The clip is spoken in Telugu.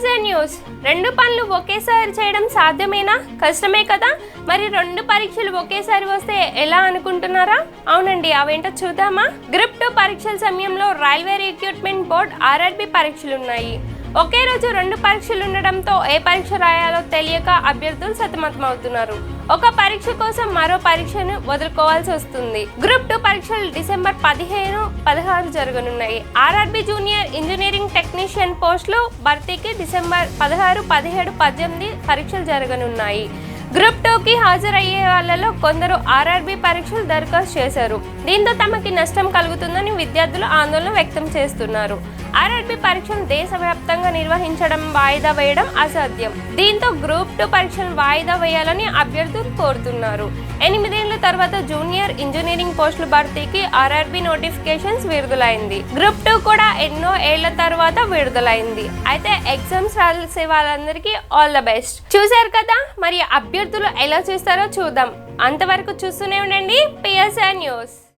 PSA news. రెండు పనులు ఒకేసారి చేయడం సాధ్యమేనా? కష్టమే కదా. మరి రెండు పరీక్షలు ఒకేసారి వస్తే ఎలా అనుకుంటున్నారా? అవునండి, అవేంటో చూద్దామా. గ్రూప్ 2 పరీక్షల సమయంలో రైల్వే రిక్రూట్మెంట్ బోర్డ్ ఆర్ఆర్బీ పరీక్షలున్నాయి. ఒకే రోజు రెండు పరీక్షలు ఉండడంతో ఏ పరీక్ష రాయాలో తెలియక అభ్యర్థులు సతమతమవుతున్నారు. ఒక పరీక్ష కోసం మరో పరీక్షను వదులుకోవాల్సి వస్తుంది. గ్రూప్ 2 పరీక్షలు డిసెంబర్ 15, 16 జరగనున్నాయి. ఆర్ఆర్బీ జూనియర్ ఇంజనీరింగ్ టెక్నీషియన్ పోస్టులు భర్తీకి డిసెంబర్ 16, 17, 18 పరీక్షలు జరగనున్నాయి. గ్రూప్ 2కి హాజరయ్యే వాళ్లలో కొందరు ఆర్ఆర్బీ పరీక్షలు దరఖాస్తు చేశారు. దీంతో తమకి నష్టం కలుగుతుందని విద్యార్థులు ఆందోళన వ్యక్తం చేస్తున్నారు. ఆర్ఆర్బీ పరీక్షను దేశవ్యాప్తంగా నిర్వహించడం, వాయిదా వేయడం అసాధ్యం. దీంతో గ్రూప్ 2 పరీక్షను వాయిదా వేయాలని అభ్యర్థులు కోరుతున్నారు. 8 ఏళ్ల తర్వాత జూనియర్ ఇంజనీరింగ్ పోస్టుల భర్తీకి ఆర్ఆర్బీ నోటిఫికేషన్స్ విడుదలైంది. గ్రూప్ 2 కూడా ఎన్నో ఏళ్ల తర్వాత విడుదలైంది. అయితే ఎగ్జామ్స్ రాసే వాళ్ళందరికీ ఆల్ ద బెస్ట్. చూశారు కదా, మరి అభ్యర్థులు ఎలా చేస్తారో చూద్దాం. అంతవరకు చూస్తూనే ఉండండి పిఎస్ఏ న్యూస్.